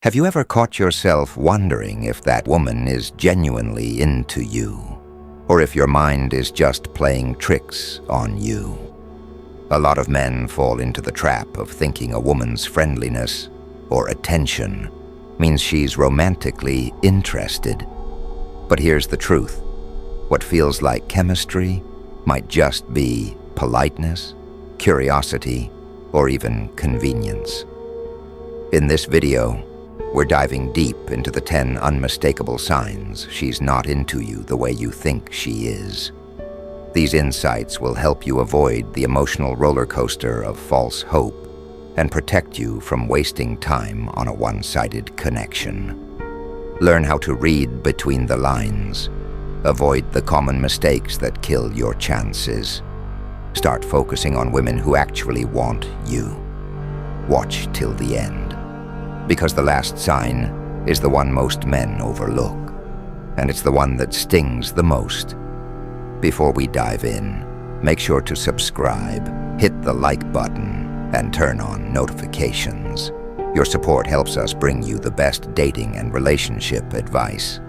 Have you ever caught yourself wondering if that woman is genuinely into you, or if your mind is just playing tricks on you? A lot of men fall into the trap of thinking a woman's friendliness or attention means she's romantically interested. But here's the truth. What feels like chemistry might just be politeness, curiosity, or even convenience. In this video, we're diving deep into the 10 unmistakable signs she's not into you the way you think she is. These insights will help you avoid the emotional roller coaster of false hope and protect you from wasting time on a one-sided connection. Learn how to read between the lines. Avoid the common mistakes that kill your chances. Start focusing on women who actually want you. Watch till the end, because the last sign is the one most men overlook, and it's the one that stings the most. Before we dive in, make sure to subscribe, hit the like button, and turn on notifications. Your support helps us bring you the best dating and relationship advice.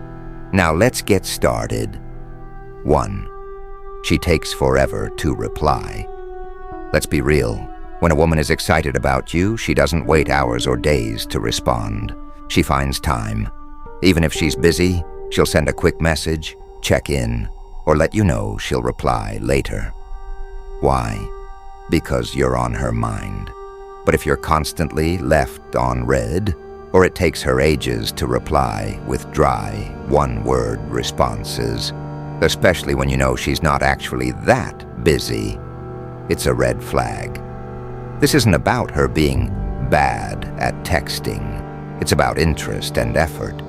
Now let's get started. 1. She takes forever to reply. Let's be real. When a woman is excited about you, she doesn't wait hours or days to respond. She finds time. Even if she's busy, she'll send a quick message, check in, or let you know she'll reply later. Why? Because you're on her mind. But if you're constantly left on red, or it takes her ages to reply with dry, one-word responses, especially when you know she's not actually that busy, it's a red flag. This isn't about her being bad at texting. It's about interest and effort.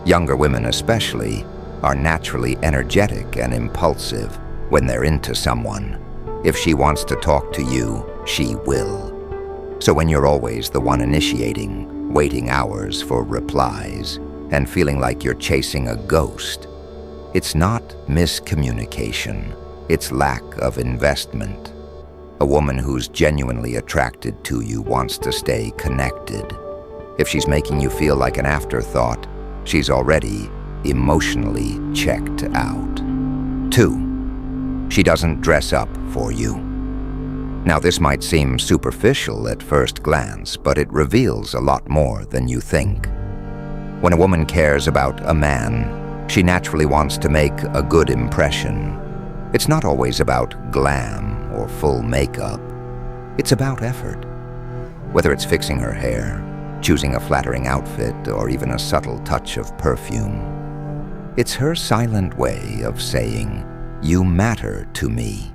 Younger women especially are naturally energetic and impulsive when they're into someone. If she wants to talk to you, she will. So when you're always the one initiating, waiting hours for replies, and feeling like you're chasing a ghost, it's not miscommunication, it's lack of investment. A woman who's genuinely attracted to you wants to stay connected. If she's making you feel like an afterthought, she's already emotionally checked out. 2. She doesn't dress up for you. Now, this might seem superficial at first glance, but it reveals a lot more than you think. When a woman cares about a man, she naturally wants to make a good impression. It's not always about glam or full makeup. It's about effort. Whether it's fixing her hair, choosing a flattering outfit, or even a subtle touch of perfume, it's her silent way of saying, "You matter to me."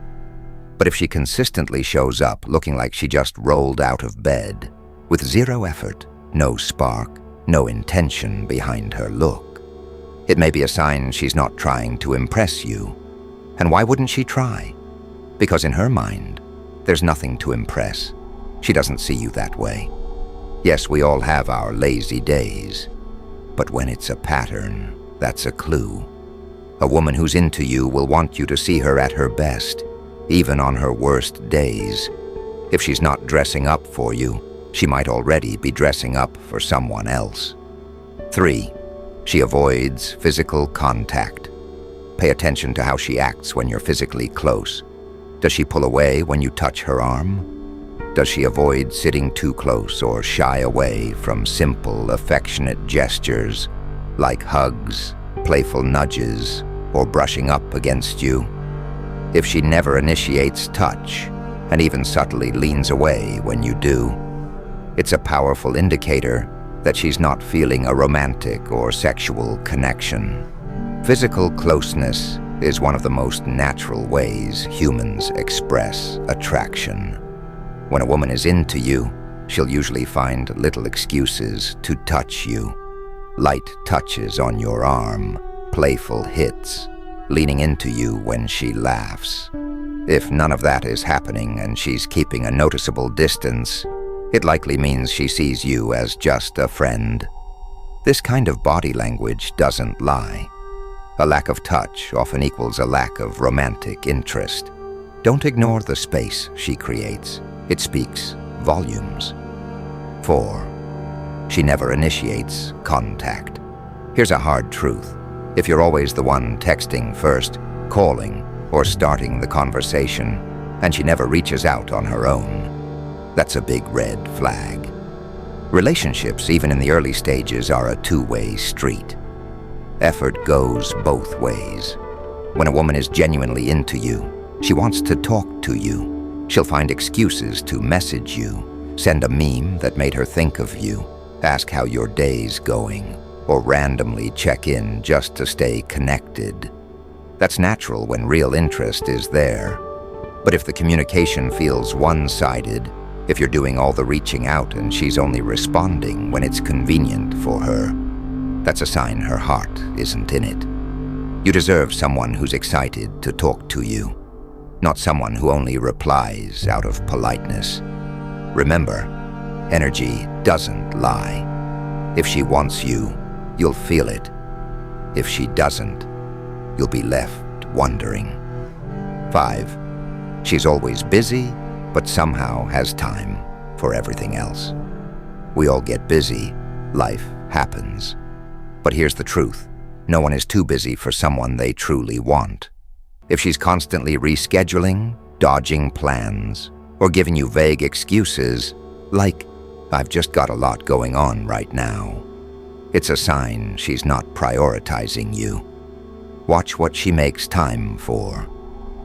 But if she consistently shows up looking like she just rolled out of bed, with zero effort, no spark, no intention behind her look, it may be a sign she's not trying to impress you. And why wouldn't she try? Because in her mind, there's nothing to impress. She doesn't see you that way. Yes, we all have our lazy days, but when it's a pattern, that's a clue. A woman who's into you will want you to see her at her best, even on her worst days. If she's not dressing up for you, she might already be dressing up for someone else. 3. She avoids physical contact. Pay attention to how she acts when you're physically close. Does she pull away when you touch her arm? Does she avoid sitting too close or shy away from simple, affectionate gestures like hugs, playful nudges, or brushing up against you? If she never initiates touch and even subtly leans away when you do, it's a powerful indicator that she's not feeling a romantic or sexual connection. Physical closeness is one of the most natural ways humans express attraction. When a woman is into you, she'll usually find little excuses to touch you. Light touches on your arm, playful hits, leaning into you when she laughs. If none of that is happening and she's keeping a noticeable distance, it likely means she sees you as just a friend. This kind of body language doesn't lie. A lack of touch often equals a lack of romantic interest. Don't ignore the space she creates. It speaks volumes. 4. She never initiates contact. Here's a hard truth. If you're always the one texting first, calling, or starting the conversation, and she never reaches out on her own, that's a big red flag. Relationships, even in the early stages, are a two-way street. Effort goes both ways. When a woman is genuinely into you, she wants to talk to you. She'll find excuses to message you, send a meme that made her think of you, ask how your day's going, or randomly check in just to stay connected. That's natural when real interest is there. But if the communication feels one-sided, if you're doing all the reaching out and she's only responding when it's convenient for her, that's a sign her heart isn't in it. You deserve someone who's excited to talk to you, not someone who only replies out of politeness. Remember, energy doesn't lie. If she wants you, you'll feel it. If she doesn't, you'll be left wondering. 5. She's always busy, but somehow has time for everything else. We all get busy. Life happens. But here's the truth. No one is too busy for someone they truly want. If she's constantly rescheduling, dodging plans, or giving you vague excuses, like, "I've just got a lot going on right now," it's a sign she's not prioritizing you. Watch what she makes time for.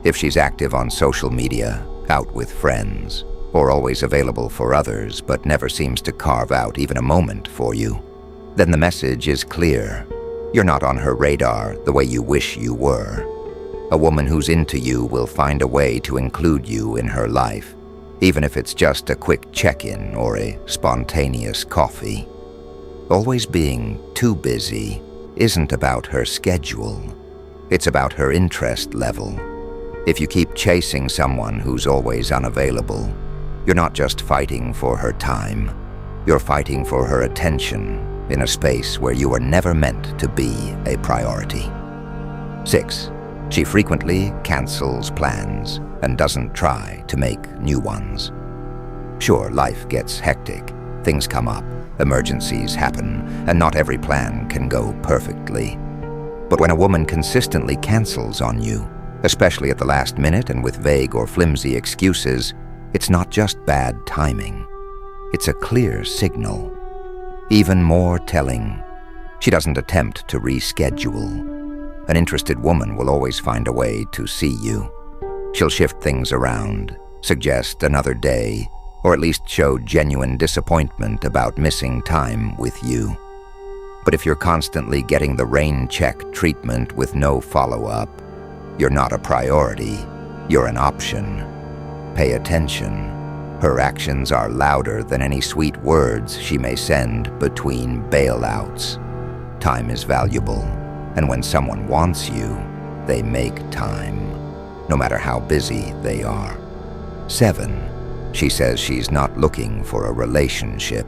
If she's active on social media, out with friends, or always available for others but never seems to carve out even a moment for you, then the message is clear. You're not on her radar the way you wish you were. A woman who's into you will find a way to include you in her life, even if it's just a quick check-in or a spontaneous coffee. Always being too busy isn't about her schedule. It's about her interest level. If you keep chasing someone who's always unavailable, you're not just fighting for her time. You're fighting for her attention in a space where you were never meant to be a priority. 6. She frequently cancels plans and doesn't try to make new ones. Sure, life gets hectic. Things come up, emergencies happen, and not every plan can go perfectly. But when a woman consistently cancels on you, especially at the last minute and with vague or flimsy excuses, it's not just bad timing. It's a clear signal. Even more telling, she doesn't attempt to reschedule. An interested woman will always find a way to see you. She'll shift things around, suggest another day, or at least show genuine disappointment about missing time with you. But if you're constantly getting the rain check treatment with no follow-up, you're not a priority, you're an option. Pay attention. Her actions are louder than any sweet words she may send between bailouts. Time is valuable, and when someone wants you, they make time, no matter how busy they are. 7. She says she's not looking for a relationship.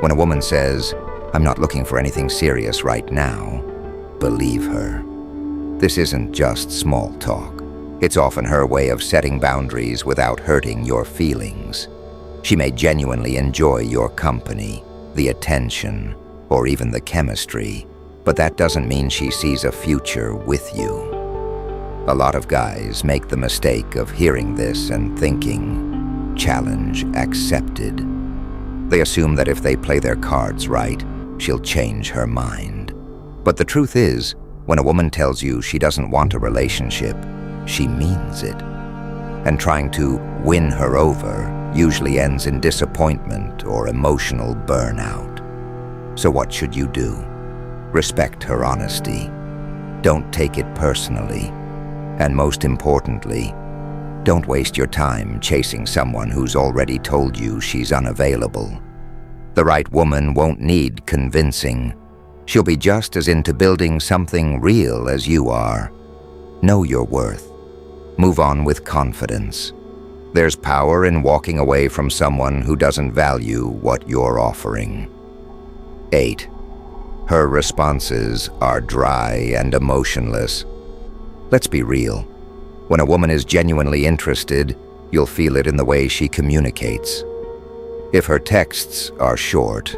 When a woman says, "I'm not looking for anything serious right now," believe her. This isn't just small talk. It's often her way of setting boundaries without hurting your feelings. She may genuinely enjoy your company, the attention, or even the chemistry, but that doesn't mean she sees a future with you. A lot of guys make the mistake of hearing this and thinking, "Challenge accepted." They assume that if they play their cards right, she'll change her mind. But the truth is, when a woman tells you she doesn't want a relationship, she means it. And trying to win her over usually ends in disappointment or emotional burnout. So what should you do? Respect her honesty. Don't take it personally. And most importantly, don't waste your time chasing someone who's already told you she's unavailable. The right woman won't need convincing. She'll be just as into building something real as you are. Know your worth. Move on with confidence. There's power in walking away from someone who doesn't value what you're offering. 8. Her responses are dry and emotionless. Let's be real. When a woman is genuinely interested, you'll feel it in the way she communicates. If her texts are short,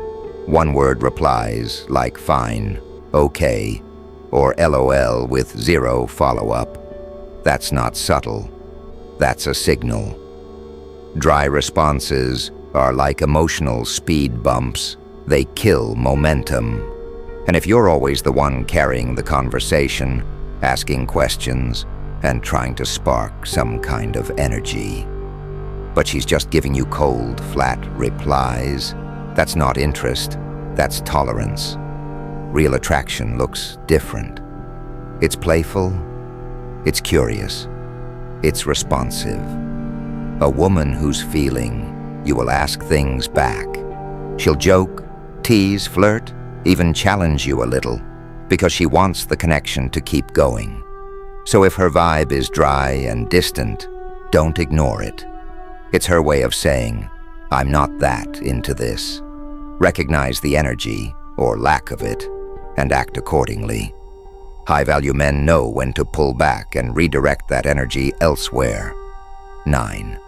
One-word replies like fine, okay, or LOL with zero follow-up. That's not subtle. That's a signal. Dry responses are like emotional speed bumps. They kill momentum. And if you're always the one carrying the conversation, asking questions, and trying to spark some kind of energy, but she's just giving you cold, flat replies, that's not interest, that's tolerance. Real attraction looks different. It's playful, it's curious, it's responsive. A woman who's feeling, you will ask things back. She'll joke, tease, flirt, even challenge you a little, because she wants the connection to keep going. So if her vibe is dry and distant, don't ignore it. It's her way of saying, I'm not that into this. Recognize the energy, or lack of it, and act accordingly. High-value men know when to pull back and redirect that energy elsewhere. 9.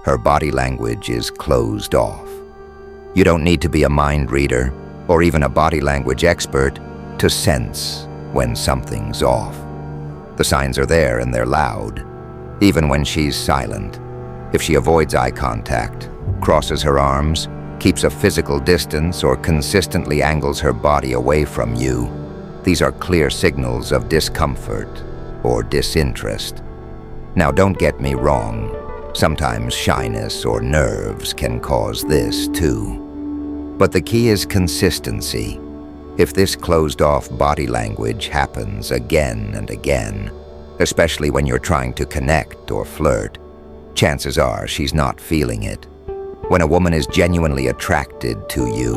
Her body language is closed off. You don't need to be a mind reader, or even a body language expert, to sense when something's off. The signs are there and they're loud, even when she's silent. If she avoids eye contact, crosses her arms, keeps a physical distance, or consistently angles her body away from you, these are clear signals of discomfort or disinterest. Now, don't get me wrong. Sometimes shyness or nerves can cause this too. But the key is consistency. If this closed-off body language happens again and again, especially when you're trying to connect or flirt, chances are she's not feeling it. When a woman is genuinely attracted to you,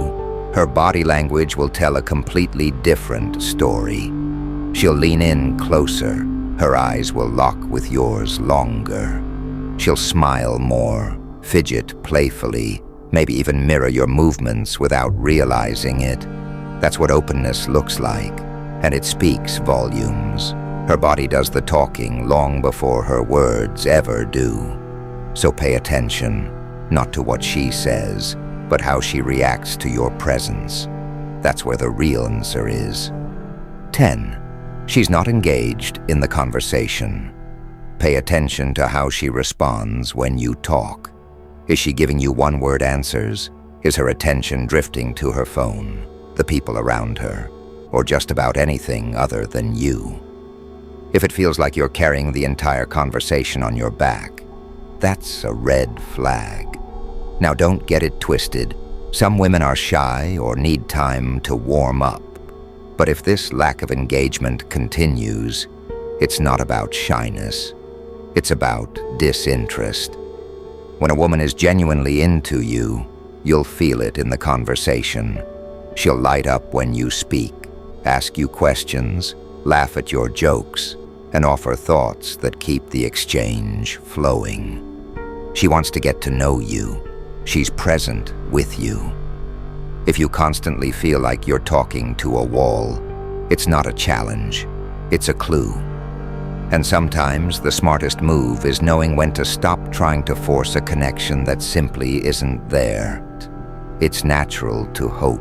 her body language will tell a completely different story. She'll lean in closer. Her eyes will lock with yours longer. She'll smile more, fidget playfully, maybe even mirror your movements without realizing it. That's what openness looks like, and it speaks volumes. Her body does the talking long before her words ever do. So pay attention, not to what she says, but how she reacts to your presence. That's where the real answer is. 10. She's not engaged in the conversation. Pay attention to how she responds when you talk. Is she giving you one-word answers? Is her attention drifting to her phone, the people around her, or just about anything other than you? If it feels like you're carrying the entire conversation on your back, that's a red flag. Now, don't get it twisted. Some women are shy or need time to warm up. But if this lack of engagement continues, it's not about shyness. It's about disinterest. When a woman is genuinely into you, you'll feel it in the conversation. She'll light up when you speak, ask you questions, laugh at your jokes, and offer thoughts that keep the exchange flowing. She wants to get to know you. She's present with you. If you constantly feel like you're talking to a wall, it's not a challenge, it's a clue. And sometimes the smartest move is knowing when to stop trying to force a connection that simply isn't there. It's natural to hope,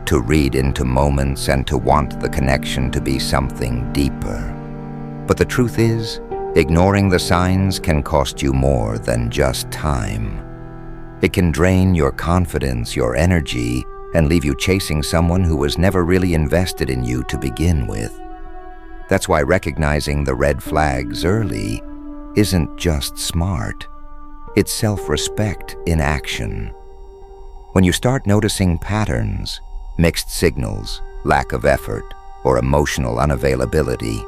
to read into moments, and to want the connection to be something deeper. But the truth is, ignoring the signs can cost you more than just time. It can drain your confidence, your energy, and leave you chasing someone who was never really invested in you to begin with. That's why recognizing the red flags early isn't just smart. It's self-respect in action. When you start noticing patterns, mixed signals, lack of effort, or emotional unavailability,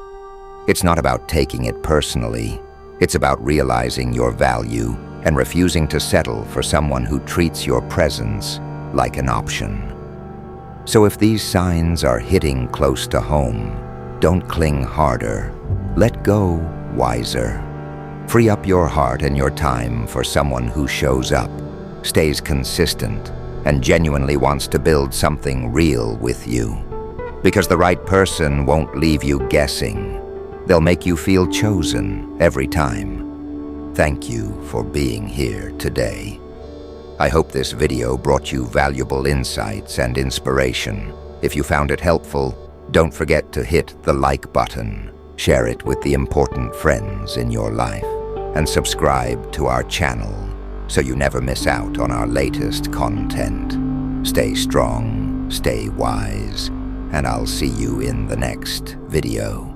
it's not about taking it personally. It's about realizing your value and refusing to settle for someone who treats your presence like an option. So if these signs are hitting close to home, don't cling harder. Let go wiser. Free up your heart and your time for someone who shows up, stays consistent, and genuinely wants to build something real with you. Because the right person won't leave you guessing. They'll make you feel chosen every time. Thank you for being here today. I hope this video brought you valuable insights and inspiration. If you found it helpful, don't forget to hit the like button, share it with the important friends in your life, and subscribe to our channel so you never miss out on our latest content. Stay strong, stay wise, and I'll see you in the next video.